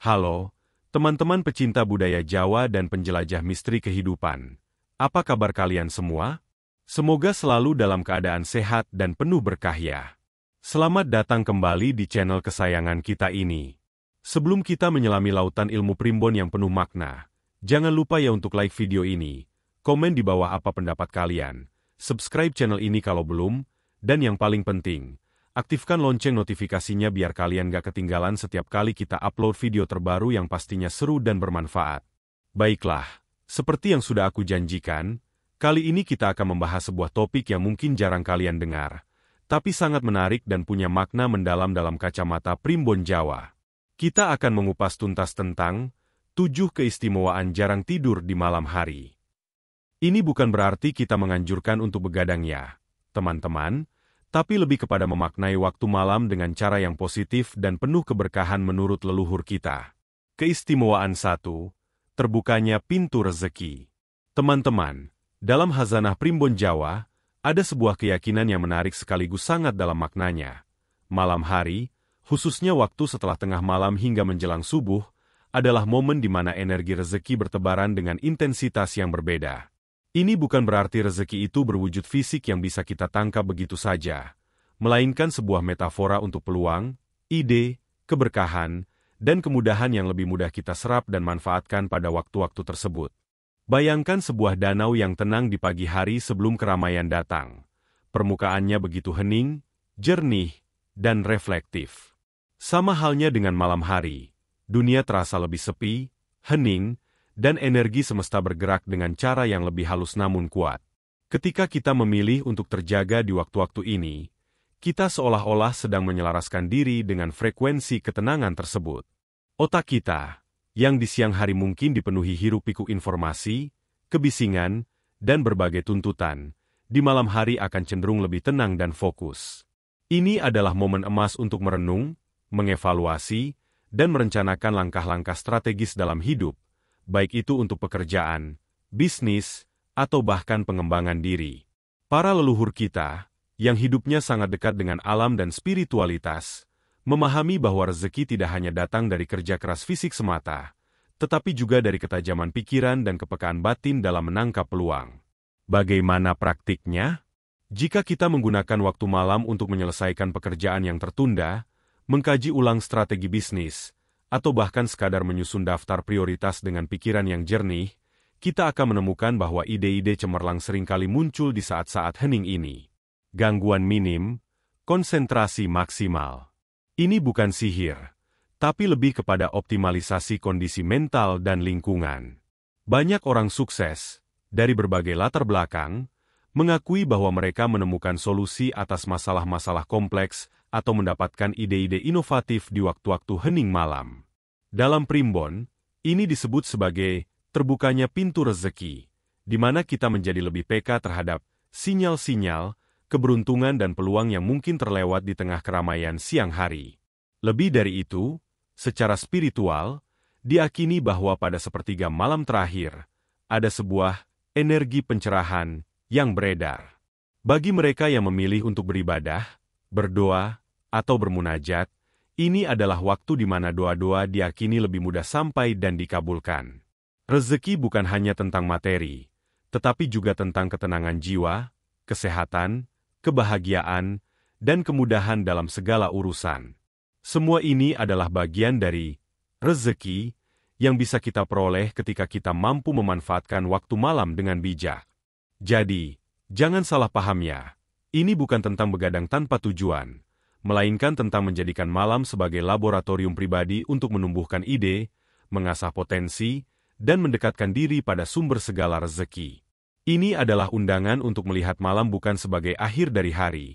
Halo, teman-teman pecinta budaya Jawa dan penjelajah misteri kehidupan. Apa kabar kalian semua? Semoga selalu dalam keadaan sehat dan penuh berkah ya. Selamat datang kembali di channel kesayangan kita ini. Sebelum kita menyelami lautan ilmu primbon yang penuh makna, jangan lupa ya untuk like video ini, komen di bawah apa pendapat kalian, subscribe channel ini kalau belum, dan yang paling penting, aktifkan lonceng notifikasinya biar kalian gak ketinggalan setiap kali kita upload video terbaru yang pastinya seru dan bermanfaat. Baiklah, seperti yang sudah aku janjikan, kali ini kita akan membahas sebuah topik yang mungkin jarang kalian dengar, tapi sangat menarik dan punya makna mendalam dalam kacamata primbon Jawa. Kita akan mengupas tuntas tentang 7 keistimewaan jarang tidur di malam hari. Ini bukan berarti kita menganjurkan untuk begadang ya, teman-teman, tapi lebih kepada memaknai waktu malam dengan cara yang positif dan penuh keberkahan menurut leluhur kita. Keistimewaan 1. Terbukanya pintu rezeki. Teman-teman, dalam khazanah primbon Jawa, ada sebuah keyakinan yang menarik sekaligus sangat dalam maknanya. Malam hari, khususnya waktu setelah tengah malam hingga menjelang subuh, adalah momen di mana energi rezeki bertebaran dengan intensitas yang berbeda. Ini bukan berarti rezeki itu berwujud fisik yang bisa kita tangkap begitu saja, melainkan sebuah metafora untuk peluang, ide, keberkahan, dan kemudahan yang lebih mudah kita serap dan manfaatkan pada waktu-waktu tersebut. Bayangkan sebuah danau yang tenang di pagi hari sebelum keramaian datang. Permukaannya begitu hening, jernih, dan reflektif. Sama halnya dengan malam hari, dunia terasa lebih sepi, hening, dan energi semesta bergerak dengan cara yang lebih halus namun kuat. Ketika kita memilih untuk terjaga di waktu-waktu ini, kita seolah-olah sedang menyelaraskan diri dengan frekuensi ketenangan tersebut. Otak kita, yang di siang hari mungkin dipenuhi hiruk-pikuk informasi, kebisingan, dan berbagai tuntutan, di malam hari akan cenderung lebih tenang dan fokus. Ini adalah momen emas untuk merenung, mengevaluasi, dan merencanakan langkah-langkah strategis dalam hidup, baik itu untuk pekerjaan, bisnis, atau bahkan pengembangan diri. Para leluhur kita, yang hidupnya sangat dekat dengan alam dan spiritualitas, memahami bahwa rezeki tidak hanya datang dari kerja keras fisik semata, tetapi juga dari ketajaman pikiran dan kepekaan batin dalam menangkap peluang. Bagaimana praktiknya? Jika kita menggunakan waktu malam untuk menyelesaikan pekerjaan yang tertunda, mengkaji ulang strategi bisnis, atau bahkan sekadar menyusun daftar prioritas dengan pikiran yang jernih, kita akan menemukan bahwa ide-ide cemerlang seringkali muncul di saat-saat hening ini. Gangguan minim, konsentrasi maksimal. Ini bukan sihir, tapi lebih kepada optimalisasi kondisi mental dan lingkungan. Banyak orang sukses, dari berbagai latar belakang, mengakui bahwa mereka menemukan solusi atas masalah-masalah kompleks atau mendapatkan ide-ide inovatif di waktu-waktu hening malam. Dalam primbon, ini disebut sebagai terbukanya pintu rezeki, di mana kita menjadi lebih peka terhadap sinyal-sinyal, keberuntungan dan peluang yang mungkin terlewat di tengah keramaian siang hari. Lebih dari itu, secara spiritual, diakini bahwa pada sepertiga malam terakhir, ada sebuah energi pencerahan yang beredar. Bagi mereka yang memilih untuk beribadah, berdoa, atau bermunajat, ini adalah waktu di mana doa-doa diakini lebih mudah sampai dan dikabulkan. Rezeki bukan hanya tentang materi, tetapi juga tentang ketenangan jiwa, kesehatan, kebahagiaan, dan kemudahan dalam segala urusan. Semua ini adalah bagian dari rezeki yang bisa kita peroleh ketika kita mampu memanfaatkan waktu malam dengan bijak. Jadi, jangan salah paham ya. Ini bukan tentang begadang tanpa tujuan, melainkan tentang menjadikan malam sebagai laboratorium pribadi untuk menumbuhkan ide, mengasah potensi, dan mendekatkan diri pada sumber segala rezeki. Ini adalah undangan untuk melihat malam bukan sebagai akhir dari hari,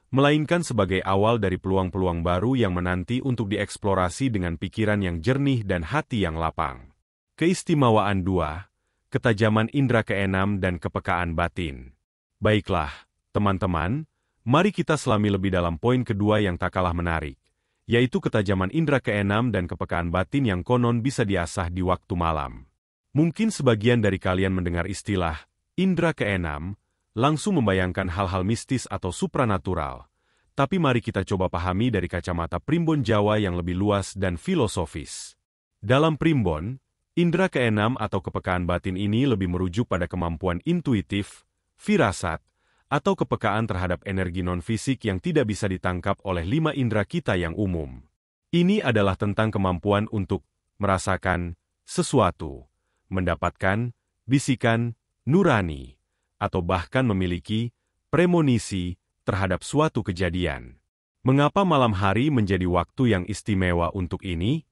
melainkan sebagai awal dari peluang-peluang baru yang menanti untuk dieksplorasi dengan pikiran yang jernih dan hati yang lapang. Keistimewaan 2. Ketajaman indera keenam dan kepekaan batin. Baiklah, teman-teman, mari kita selami lebih dalam poin kedua yang tak kalah menarik, yaitu ketajaman indera keenam dan kepekaan batin yang konon bisa diasah di waktu malam. Mungkin sebagian dari kalian mendengar istilah indera keenam, langsung membayangkan hal-hal mistis atau supranatural, tapi mari kita coba pahami dari kacamata primbon Jawa yang lebih luas dan filosofis. Dalam primbon, indera keenam atau kepekaan batin ini lebih merujuk pada kemampuan intuitif, firasat, atau kepekaan terhadap energi non-fisik yang tidak bisa ditangkap oleh 5 indera kita yang umum. Ini adalah tentang kemampuan untuk merasakan sesuatu, mendapatkan bisikan nurani, atau bahkan memiliki premonisi terhadap suatu kejadian. Mengapa malam hari menjadi waktu yang istimewa untuk ini?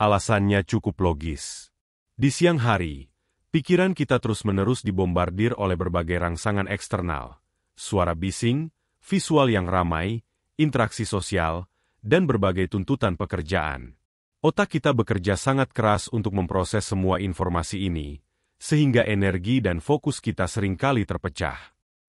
Alasannya cukup logis. Di siang hari, pikiran kita terus-menerus dibombardir oleh berbagai rangsangan eksternal, suara bising, visual yang ramai, interaksi sosial, dan berbagai tuntutan pekerjaan. Otak kita bekerja sangat keras untuk memproses semua informasi ini, sehingga energi dan fokus kita seringkali terpecah.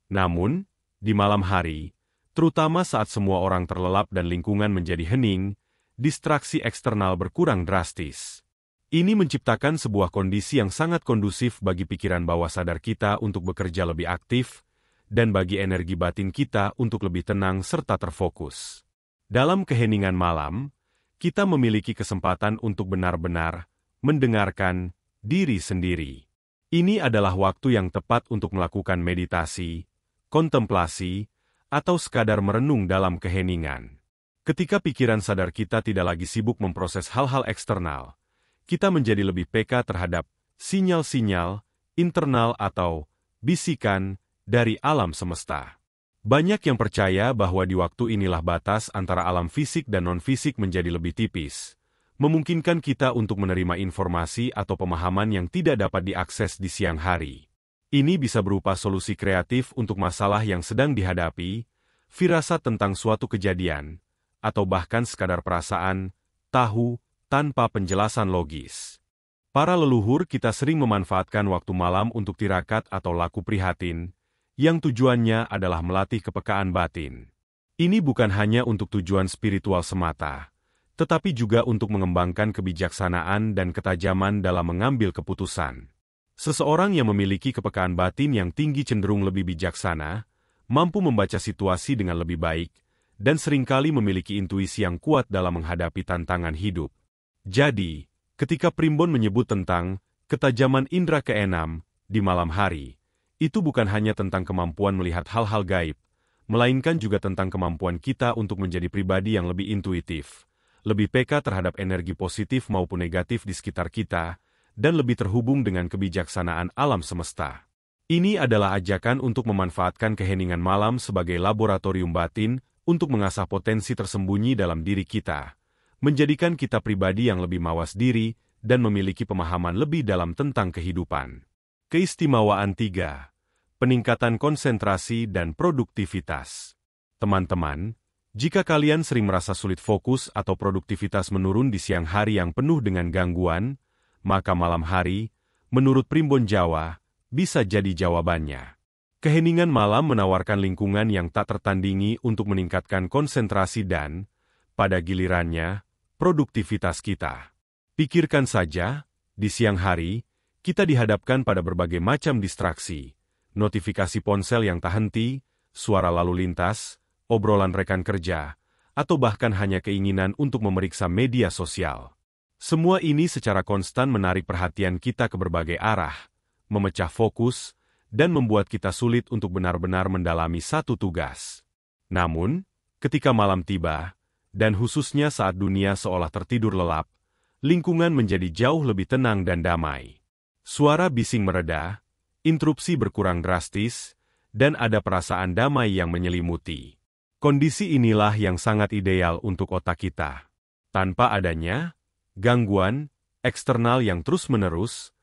Namun, di malam hari, terutama saat semua orang terlelap dan lingkungan menjadi hening, distraksi eksternal berkurang drastis. Ini menciptakan sebuah kondisi yang sangat kondusif bagi pikiran bawah sadar kita untuk bekerja lebih aktif, dan bagi energi batin kita untuk lebih tenang serta terfokus. Dalam keheningan malam, kita memiliki kesempatan untuk benar-benar mendengarkan diri sendiri. Ini adalah waktu yang tepat untuk melakukan meditasi, kontemplasi, atau sekadar merenung dalam keheningan. Ketika pikiran sadar kita tidak lagi sibuk memproses hal-hal eksternal, kita menjadi lebih peka terhadap sinyal-sinyal internal atau bisikan dari alam semesta. Banyak yang percaya bahwa di waktu inilah batas antara alam fisik dan non-fisik menjadi lebih tipis, memungkinkan kita untuk menerima informasi atau pemahaman yang tidak dapat diakses di siang hari. Ini bisa berupa solusi kreatif untuk masalah yang sedang dihadapi, firasat tentang suatu kejadian, atau bahkan sekadar perasaan, tahu, tanpa penjelasan logis. Para leluhur kita sering memanfaatkan waktu malam untuk tirakat atau laku prihatin, yang tujuannya adalah melatih kepekaan batin. Ini bukan hanya untuk tujuan spiritual semata, tetapi juga untuk mengembangkan kebijaksanaan dan ketajaman dalam mengambil keputusan. Seseorang yang memiliki kepekaan batin yang tinggi cenderung lebih bijaksana, mampu membaca situasi dengan lebih baik, dan seringkali memiliki intuisi yang kuat dalam menghadapi tantangan hidup. Jadi, ketika primbon menyebut tentang ketajaman indera keenam di malam hari, itu bukan hanya tentang kemampuan melihat hal-hal gaib, melainkan juga tentang kemampuan kita untuk menjadi pribadi yang lebih intuitif, lebih peka terhadap energi positif maupun negatif di sekitar kita, dan lebih terhubung dengan kebijaksanaan alam semesta. Ini adalah ajakan untuk memanfaatkan keheningan malam sebagai laboratorium batin untuk mengasah potensi tersembunyi dalam diri kita, menjadikan kita pribadi yang lebih mawas diri dan memiliki pemahaman lebih dalam tentang kehidupan. Keistimewaan 3. Peningkatan konsentrasi dan produktivitas. Teman-teman, jika kalian sering merasa sulit fokus atau produktivitas menurun di siang hari yang penuh dengan gangguan, maka malam hari, menurut primbon Jawa, bisa jadi jawabannya. Keheningan malam menawarkan lingkungan yang tak tertandingi untuk meningkatkan konsentrasi dan, pada gilirannya, produktivitas kita. Pikirkan saja, di siang hari, kita dihadapkan pada berbagai macam distraksi, notifikasi ponsel yang tak henti, suara lalu lintas, obrolan rekan kerja, atau bahkan hanya keinginan untuk memeriksa media sosial. Semua ini secara konstan menarik perhatian kita ke berbagai arah, memecah fokus, dan membuat kita sulit untuk benar-benar mendalami satu tugas. Namun, ketika malam tiba, dan khususnya saat dunia seolah tertidur lelap, lingkungan menjadi jauh lebih tenang dan damai. Suara bising mereda, interupsi berkurang drastis, dan ada perasaan damai yang menyelimuti. Kondisi inilah yang sangat ideal untuk otak kita. Tanpa adanya gangguan eksternal yang terus-menerus,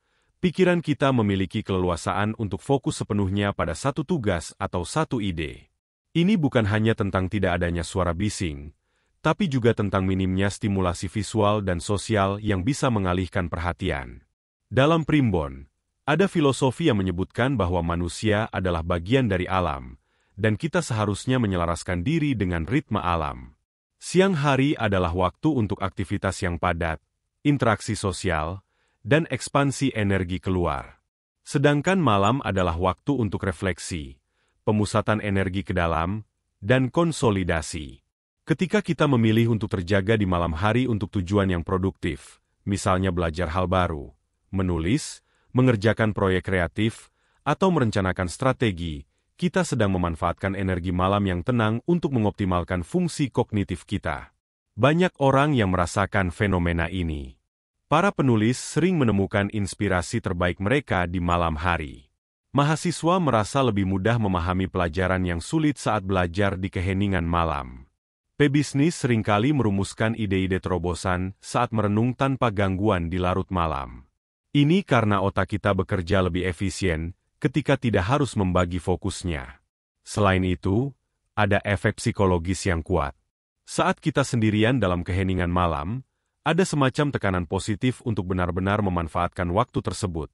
pikiran kita memiliki keleluasaan untuk fokus sepenuhnya pada satu tugas atau satu ide. Ini bukan hanya tentang tidak adanya suara bising, tapi juga tentang minimnya stimulasi visual dan sosial yang bisa mengalihkan perhatian. Dalam primbon, ada filosofi yang menyebutkan bahwa manusia adalah bagian dari alam, dan kita seharusnya menyelaraskan diri dengan ritme alam. Siang hari adalah waktu untuk aktivitas yang padat, interaksi sosial, dan ekspansi energi keluar. Sedangkan malam adalah waktu untuk refleksi, pemusatan energi ke dalam, dan konsolidasi. Ketika kita memilih untuk terjaga di malam hari untuk tujuan yang produktif, misalnya belajar hal baru, menulis, mengerjakan proyek kreatif, atau merencanakan strategi, kita sedang memanfaatkan energi malam yang tenang untuk mengoptimalkan fungsi kognitif kita. Banyak orang yang merasakan fenomena ini. Para penulis sering menemukan inspirasi terbaik mereka di malam hari. Mahasiswa merasa lebih mudah memahami pelajaran yang sulit saat belajar di keheningan malam. Pebisnis seringkali merumuskan ide-ide terobosan saat merenung tanpa gangguan di larut malam. Ini karena otak kita bekerja lebih efisien ketika tidak harus membagi fokusnya. Selain itu, ada efek psikologis yang kuat. Saat kita sendirian dalam keheningan malam, ada semacam tekanan positif untuk benar-benar memanfaatkan waktu tersebut,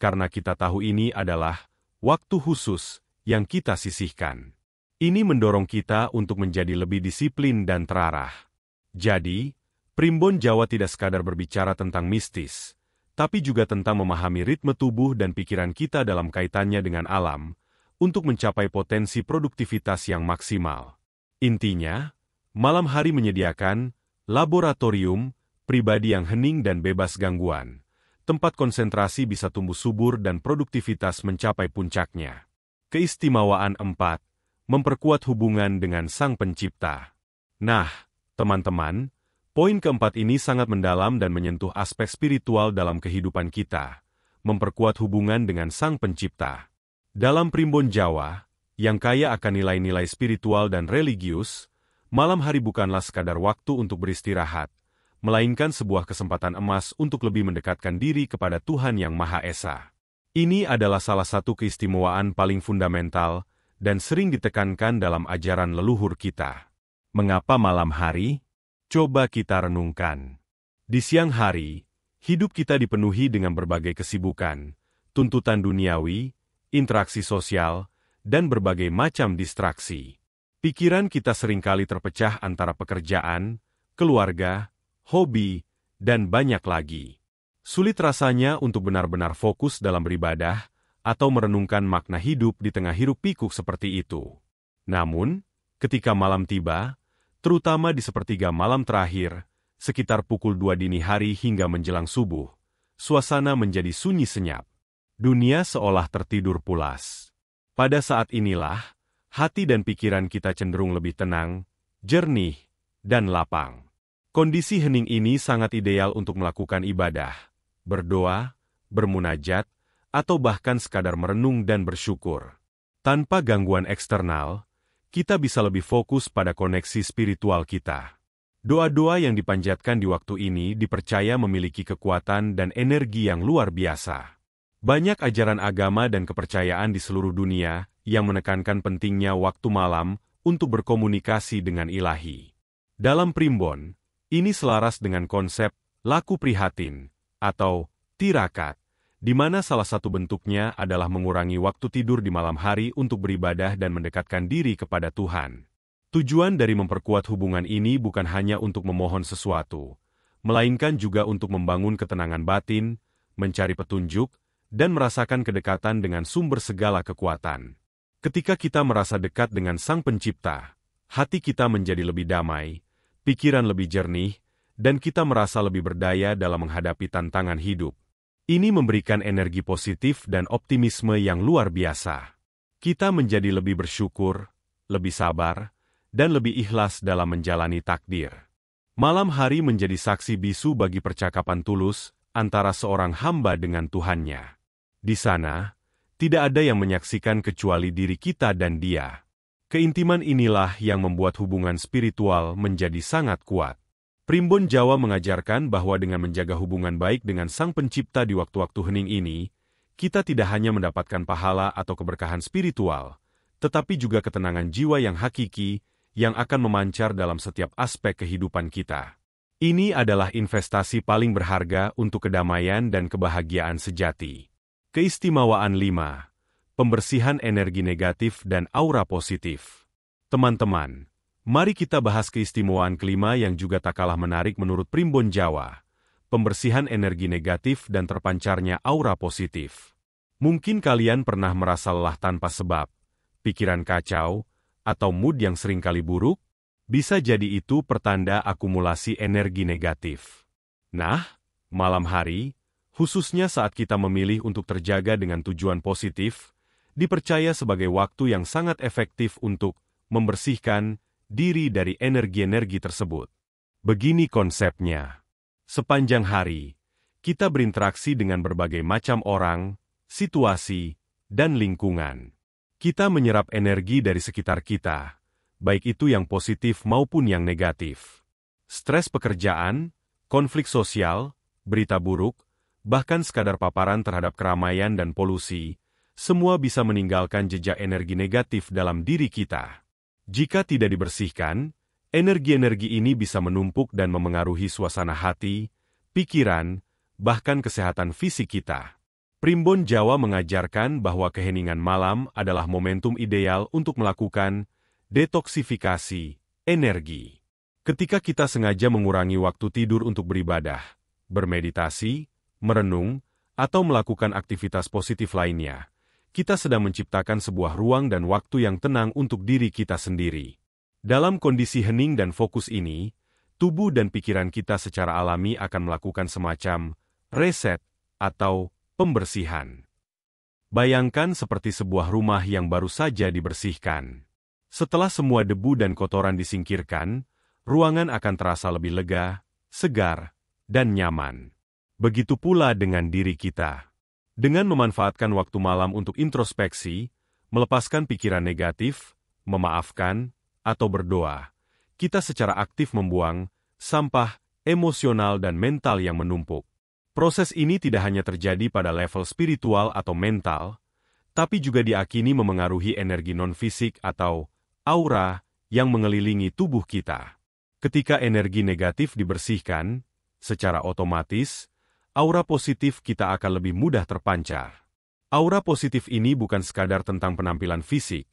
karena kita tahu ini adalah waktu khusus yang kita sisihkan. Ini mendorong kita untuk menjadi lebih disiplin dan terarah. Jadi, Primbon Jawa tidak sekadar berbicara tentang mistis, tapi juga tentang memahami ritme tubuh dan pikiran kita dalam kaitannya dengan alam, untuk mencapai potensi produktivitas yang maksimal. Intinya, malam hari menyediakan laboratorium pribadi yang hening dan bebas gangguan. Tempat konsentrasi bisa tumbuh subur dan produktivitas mencapai puncaknya. Keistimewaan 4. Memperkuat hubungan dengan Sang Pencipta. Nah, teman-teman, poin keempat ini sangat mendalam dan menyentuh aspek spiritual dalam kehidupan kita, memperkuat hubungan dengan Sang Pencipta. Dalam Primbon Jawa, yang kaya akan nilai-nilai spiritual dan religius, malam hari bukanlah sekadar waktu untuk beristirahat, melainkan sebuah kesempatan emas untuk lebih mendekatkan diri kepada Tuhan Yang Maha Esa. Ini adalah salah satu keistimewaan paling fundamental dan sering ditekankan dalam ajaran leluhur kita. Mengapa malam hari? Coba kita renungkan. Di siang hari, hidup kita dipenuhi dengan berbagai kesibukan, tuntutan duniawi, interaksi sosial, dan berbagai macam distraksi. Pikiran kita seringkali terpecah antara pekerjaan, keluarga, hobi, dan banyak lagi. Sulit rasanya untuk benar-benar fokus dalam beribadah atau merenungkan makna hidup di tengah hiruk-pikuk seperti itu. Namun, ketika malam tiba, terutama di sepertiga malam terakhir, sekitar pukul 2 dini hari hingga menjelang subuh, suasana menjadi sunyi senyap. Dunia seolah tertidur pulas. Pada saat inilah, hati dan pikiran kita cenderung lebih tenang, jernih, dan lapang. Kondisi hening ini sangat ideal untuk melakukan ibadah, berdoa, bermunajat, atau bahkan sekadar merenung dan bersyukur. Tanpa gangguan eksternal, kita bisa lebih fokus pada koneksi spiritual kita. Doa-doa yang dipanjatkan di waktu ini dipercaya memiliki kekuatan dan energi yang luar biasa. Banyak ajaran agama dan kepercayaan di seluruh dunia yang menekankan pentingnya waktu malam untuk berkomunikasi dengan Ilahi. Dalam Primbon, ini selaras dengan konsep laku prihatin atau tirakat, di mana salah satu bentuknya adalah mengurangi waktu tidur di malam hari untuk beribadah dan mendekatkan diri kepada Tuhan. Tujuan dari memperkuat hubungan ini bukan hanya untuk memohon sesuatu, melainkan juga untuk membangun ketenangan batin, mencari petunjuk, dan merasakan kedekatan dengan sumber segala kekuatan. Ketika kita merasa dekat dengan Sang Pencipta, hati kita menjadi lebih damai, pikiran lebih jernih, dan kita merasa lebih berdaya dalam menghadapi tantangan hidup. Ini memberikan energi positif dan optimisme yang luar biasa. Kita menjadi lebih bersyukur, lebih sabar, dan lebih ikhlas dalam menjalani takdir. Malam hari menjadi saksi bisu bagi percakapan tulus antara seorang hamba dengan Tuhannya. Di sana, tidak ada yang menyaksikan kecuali diri kita dan Dia. Keintiman inilah yang membuat hubungan spiritual menjadi sangat kuat. Primbon Jawa mengajarkan bahwa dengan menjaga hubungan baik dengan Sang Pencipta di waktu-waktu hening ini, kita tidak hanya mendapatkan pahala atau keberkahan spiritual, tetapi juga ketenangan jiwa yang hakiki, yang akan memancar dalam setiap aspek kehidupan kita. Ini adalah investasi paling berharga untuk kedamaian dan kebahagiaan sejati. Keistimewaan 5. Pembersihan energi negatif dan aura positif. Teman-teman, mari kita bahas keistimewaan kelima yang juga tak kalah menarik menurut Primbon Jawa. Pembersihan energi negatif dan terpancarnya aura positif. Mungkin kalian pernah merasa lelah tanpa sebab, pikiran kacau, atau mood yang seringkali buruk? Bisa jadi itu pertanda akumulasi energi negatif. Nah, Malam hari, khususnya saat kita memilih untuk terjaga dengan tujuan positif, dipercaya sebagai waktu yang sangat efektif untuk membersihkan diri dari energi-energi tersebut. Begini konsepnya. Sepanjang hari, kita berinteraksi dengan berbagai macam orang, situasi, dan lingkungan. Kita menyerap energi dari sekitar kita, baik itu yang positif maupun yang negatif. Stres pekerjaan, konflik sosial, berita buruk, bahkan sekadar paparan terhadap keramaian dan polusi, semua bisa meninggalkan jejak energi negatif dalam diri kita. Jika tidak dibersihkan, energi-energi ini bisa menumpuk dan memengaruhi suasana hati, pikiran, bahkan kesehatan fisik kita. Primbon Jawa mengajarkan bahwa keheningan malam adalah momentum ideal untuk melakukan detoksifikasi energi. Ketika kita sengaja mengurangi waktu tidur untuk beribadah, bermeditasi, merenung, atau melakukan aktivitas positif lainnya, kita sedang menciptakan sebuah ruang dan waktu yang tenang untuk diri kita sendiri. Dalam kondisi hening dan fokus ini, tubuh dan pikiran kita secara alami akan melakukan semacam reset atau pembersihan. Bayangkan seperti sebuah rumah yang baru saja dibersihkan. Setelah semua debu dan kotoran disingkirkan, ruangan akan terasa lebih lega, segar, dan nyaman. Begitu pula dengan diri kita. Dengan memanfaatkan waktu malam untuk introspeksi, melepaskan pikiran negatif, memaafkan, atau berdoa, kita secara aktif membuang sampah emosional dan mental yang menumpuk. Proses ini tidak hanya terjadi pada level spiritual atau mental, tapi juga diakini memengaruhi energi non-fisik atau aura yang mengelilingi tubuh kita. Ketika energi negatif dibersihkan, secara otomatis, aura positif kita akan lebih mudah terpancar. Aura positif ini bukan sekadar tentang penampilan fisik,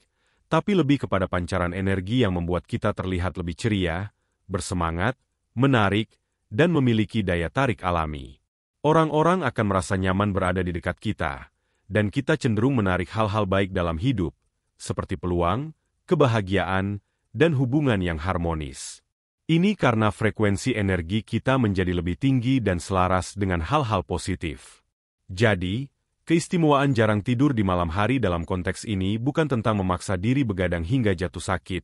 tapi lebih kepada pancaran energi yang membuat kita terlihat lebih ceria, bersemangat, menarik, dan memiliki daya tarik alami. Orang-orang akan merasa nyaman berada di dekat kita, dan kita cenderung menarik hal-hal baik dalam hidup, seperti peluang, kebahagiaan, dan hubungan yang harmonis. Ini karena frekuensi energi kita menjadi lebih tinggi dan selaras dengan hal-hal positif. Jadi, keistimewaan jarang tidur di malam hari dalam konteks ini bukan tentang memaksa diri begadang hingga jatuh sakit,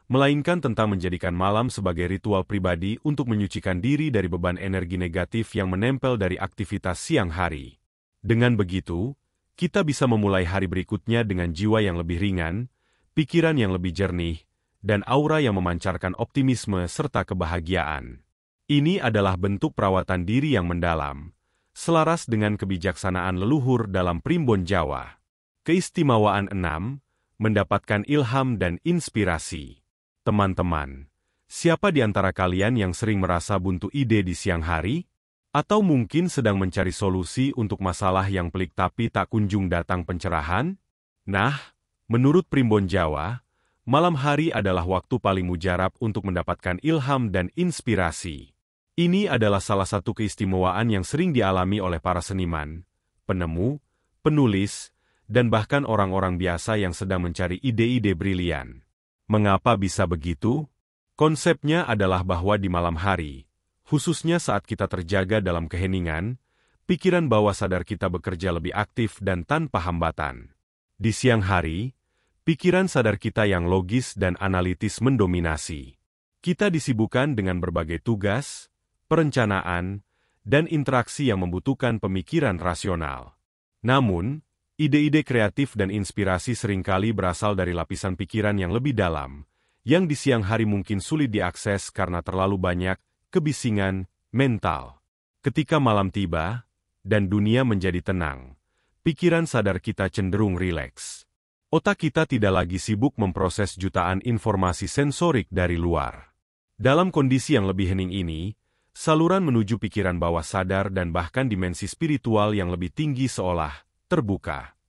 melainkan tentang menjadikan malam sebagai ritual pribadi untuk menyucikan diri dari beban energi negatif yang menempel dari aktivitas siang hari. Dengan begitu, kita bisa memulai hari berikutnya dengan jiwa yang lebih ringan, pikiran yang lebih jernih, dan aura yang memancarkan optimisme serta kebahagiaan. Ini adalah bentuk perawatan diri yang mendalam, selaras dengan kebijaksanaan leluhur dalam Primbon Jawa. Keistimewaan 6, mendapatkan ilham dan inspirasi. Teman-teman, siapa di antara kalian yang sering merasa buntu ide di siang hari? Atau mungkin sedang mencari solusi untuk masalah yang pelik tapi tak kunjung datang pencerahan? Nah, menurut Primbon Jawa, malam hari adalah waktu paling mujarab untuk mendapatkan ilham dan inspirasi. Ini adalah salah satu keistimewaan yang sering dialami oleh para seniman, penemu, penulis, dan bahkan orang-orang biasa yang sedang mencari ide-ide brilian. Mengapa bisa begitu? Konsepnya adalah bahwa di malam hari, khususnya saat kita terjaga dalam keheningan, pikiran bawah sadar kita bekerja lebih aktif dan tanpa hambatan. Di siang hari, pikiran sadar kita yang logis dan analitis mendominasi. Kita disibukkan dengan berbagai tugas, perencanaan, dan interaksi yang membutuhkan pemikiran rasional. Namun, ide-ide kreatif dan inspirasi seringkali berasal dari lapisan pikiran yang lebih dalam, yang di siang hari mungkin sulit diakses karena terlalu banyak kebisingan mental. Ketika malam tiba, dan dunia menjadi tenang, pikiran sadar kita cenderung rileks. Otak kita tidak lagi sibuk memproses jutaan informasi sensorik dari luar. Dalam kondisi yang lebih hening ini, saluran menuju pikiran bawah sadar dan bahkan dimensi spiritual yang lebih tinggi seolah terbuka.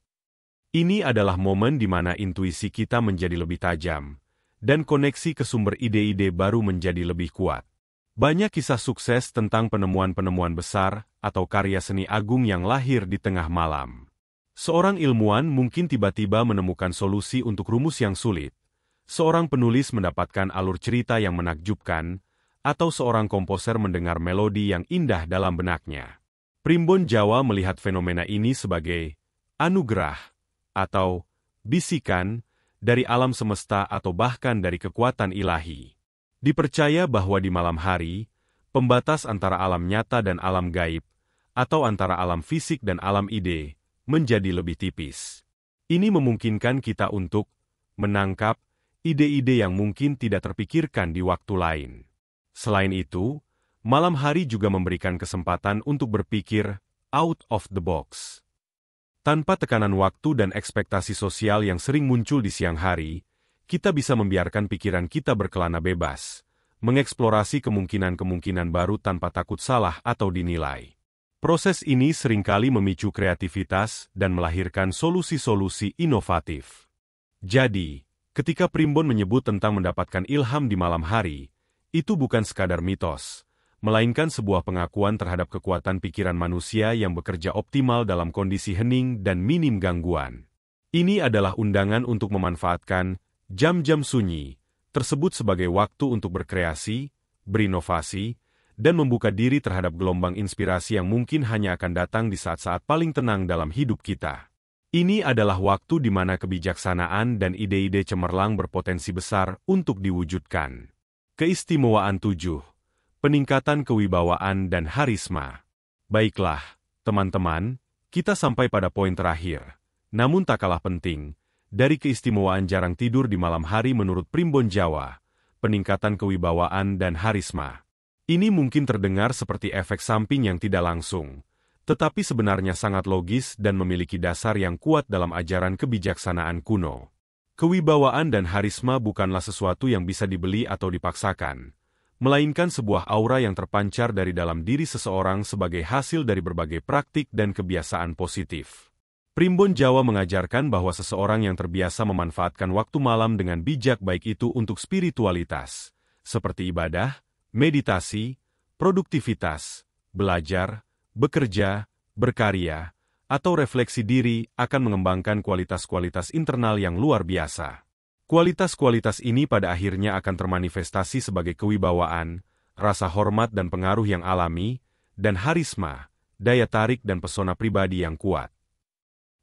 Ini adalah momen di mana intuisi kita menjadi lebih tajam, dan koneksi ke sumber ide-ide baru menjadi lebih kuat. Banyak kisah sukses tentang penemuan-penemuan besar atau karya seni agung yang lahir di tengah malam. Seorang ilmuwan mungkin tiba-tiba menemukan solusi untuk rumus yang sulit. Seorang penulis mendapatkan alur cerita yang menakjubkan, atau seorang komposer mendengar melodi yang indah dalam benaknya. Primbon Jawa melihat fenomena ini sebagai anugerah atau bisikan dari alam semesta atau bahkan dari kekuatan ilahi. Dipercaya bahwa di malam hari, pembatas antara alam nyata dan alam gaib, atau antara alam fisik dan alam ide, menjadi lebih tipis. Ini memungkinkan kita untuk menangkap ide-ide yang mungkin tidak terpikirkan di waktu lain. Selain itu, malam hari juga memberikan kesempatan untuk berpikir out of the box. Tanpa tekanan waktu dan ekspektasi sosial yang sering muncul di siang hari, kita bisa membiarkan pikiran kita berkelana bebas, mengeksplorasi kemungkinan-kemungkinan baru tanpa takut salah atau dinilai. Proses ini seringkali memicu kreativitas dan melahirkan solusi-solusi inovatif. Jadi, ketika Primbon menyebut tentang mendapatkan ilham di malam hari, itu bukan sekadar mitos, melainkan sebuah pengakuan terhadap kekuatan pikiran manusia yang bekerja optimal dalam kondisi hening dan minim gangguan. Ini adalah undangan untuk memanfaatkan jam-jam sunyi tersebut sebagai waktu untuk berkreasi, berinovasi, dan membuka diri terhadap gelombang inspirasi yang mungkin hanya akan datang di saat-saat paling tenang dalam hidup kita. Ini adalah waktu di mana kebijaksanaan dan ide-ide cemerlang berpotensi besar untuk diwujudkan. Keistimewaan 7. Peningkatan kewibawaan dan harisma. Baiklah, teman-teman, kita sampai pada poin terakhir. Namun tak kalah penting, dari keistimewaan jarang tidur di malam hari menurut Primbon Jawa, peningkatan kewibawaan dan harisma. Ini mungkin terdengar seperti efek samping yang tidak langsung, tetapi sebenarnya sangat logis dan memiliki dasar yang kuat dalam ajaran kebijaksanaan kuno. Kewibawaan dan harisma bukanlah sesuatu yang bisa dibeli atau dipaksakan, melainkan sebuah aura yang terpancar dari dalam diri seseorang sebagai hasil dari berbagai praktik dan kebiasaan positif. Primbon Jawa mengajarkan bahwa seseorang yang terbiasa memanfaatkan waktu malam dengan bijak baik itu untuk spiritualitas, seperti ibadah, meditasi, produktivitas, belajar, bekerja, berkarya, atau refleksi diri akan mengembangkan kualitas-kualitas internal yang luar biasa. Kualitas-kualitas ini pada akhirnya akan termanifestasi sebagai kewibawaan, rasa hormat dan pengaruh yang alami, dan harisma, daya tarik dan pesona pribadi yang kuat.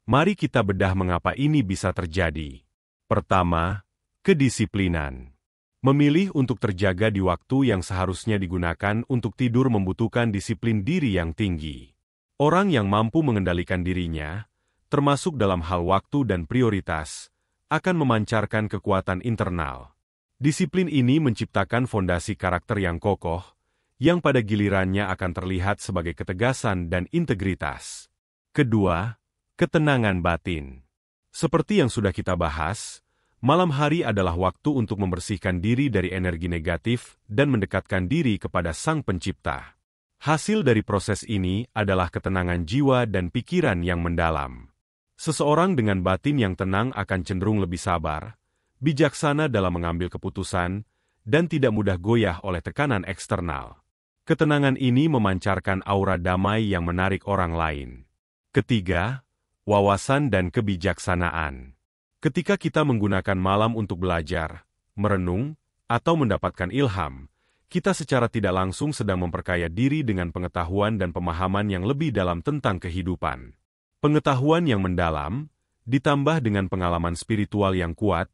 Mari kita bedah mengapa ini bisa terjadi. Pertama, kedisiplinan. Memilih untuk terjaga di waktu yang seharusnya digunakan untuk tidur membutuhkan disiplin diri yang tinggi. Orang yang mampu mengendalikan dirinya, termasuk dalam hal waktu dan prioritas, akan memancarkan kekuatan internal. Disiplin ini menciptakan fondasi karakter yang kokoh, yang pada gilirannya akan terlihat sebagai ketegasan dan integritas. Kedua, ketenangan batin. Seperti yang sudah kita bahas, malam hari adalah waktu untuk membersihkan diri dari energi negatif dan mendekatkan diri kepada Sang Pencipta. Hasil dari proses ini adalah ketenangan jiwa dan pikiran yang mendalam. Seseorang dengan batin yang tenang akan cenderung lebih sabar, bijaksana dalam mengambil keputusan, dan tidak mudah goyah oleh tekanan eksternal. Ketenangan ini memancarkan aura damai yang menarik orang lain. Ketiga, wawasan dan kebijaksanaan. Ketika kita menggunakan malam untuk belajar, merenung, atau mendapatkan ilham, kita secara tidak langsung sedang memperkaya diri dengan pengetahuan dan pemahaman yang lebih dalam tentang kehidupan. Pengetahuan yang mendalam, ditambah dengan pengalaman spiritual yang kuat,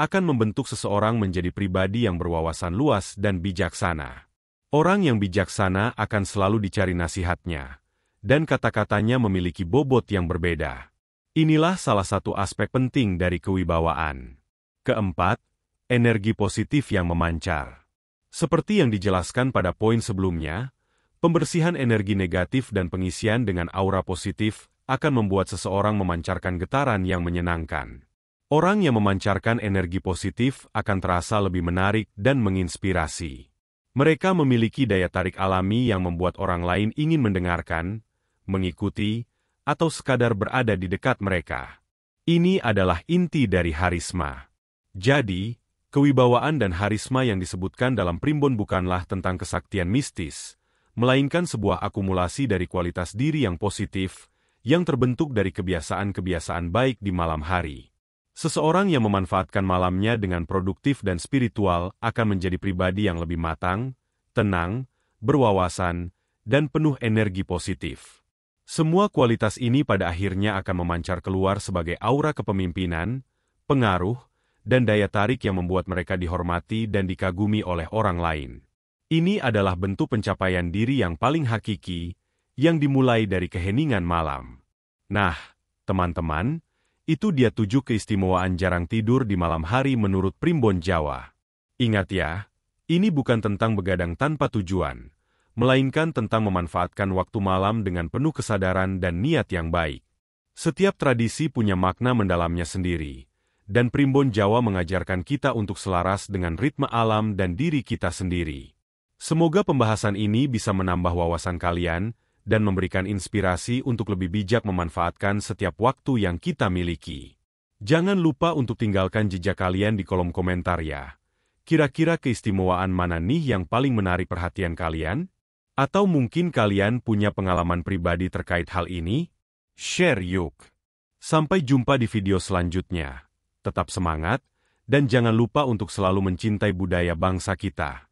akan membentuk seseorang menjadi pribadi yang berwawasan luas dan bijaksana. Orang yang bijaksana akan selalu dicari nasihatnya, dan kata-katanya memiliki bobot yang berbeda. Inilah salah satu aspek penting dari kewibawaan. Keempat, energi positif yang memancar. Seperti yang dijelaskan pada poin sebelumnya, pembersihan energi negatif dan pengisian dengan aura positif akan membuat seseorang memancarkan getaran yang menyenangkan. Orang yang memancarkan energi positif akan terasa lebih menarik dan menginspirasi. Mereka memiliki daya tarik alami yang membuat orang lain ingin mendengarkan, mengikuti, atau sekadar berada di dekat mereka. Ini adalah inti dari harisma. Jadi, kewibawaan dan harisma yang disebutkan dalam Primbon bukanlah tentang kesaktian mistis, melainkan sebuah akumulasi dari kualitas diri yang positif, yang terbentuk dari kebiasaan-kebiasaan baik di malam hari. Seseorang yang memanfaatkan malamnya dengan produktif dan spiritual akan menjadi pribadi yang lebih matang, tenang, berwawasan, dan penuh energi positif. Semua kualitas ini pada akhirnya akan memancar keluar sebagai aura kepemimpinan, pengaruh, dan daya tarik yang membuat mereka dihormati dan dikagumi oleh orang lain. Ini adalah bentuk pencapaian diri yang paling hakiki, yang dimulai dari keheningan malam. Nah, teman-teman, itu dia 7 keistimewaan jarang tidur di malam hari menurut Primbon Jawa. Ingat ya, ini bukan tentang begadang tanpa tujuan, melainkan tentang memanfaatkan waktu malam dengan penuh kesadaran dan niat yang baik. Setiap tradisi punya makna mendalamnya sendiri, dan Primbon Jawa mengajarkan kita untuk selaras dengan ritme alam dan diri kita sendiri. Semoga pembahasan ini bisa menambah wawasan kalian dan memberikan inspirasi untuk lebih bijak memanfaatkan setiap waktu yang kita miliki. Jangan lupa untuk tinggalkan jejak kalian di kolom komentar ya. Kira-kira keistimewaan mana nih yang paling menarik perhatian kalian? Atau mungkin kalian punya pengalaman pribadi terkait hal ini? Share yuk! Sampai jumpa di video selanjutnya. Tetap semangat, dan jangan lupa untuk selalu mencintai budaya bangsa kita.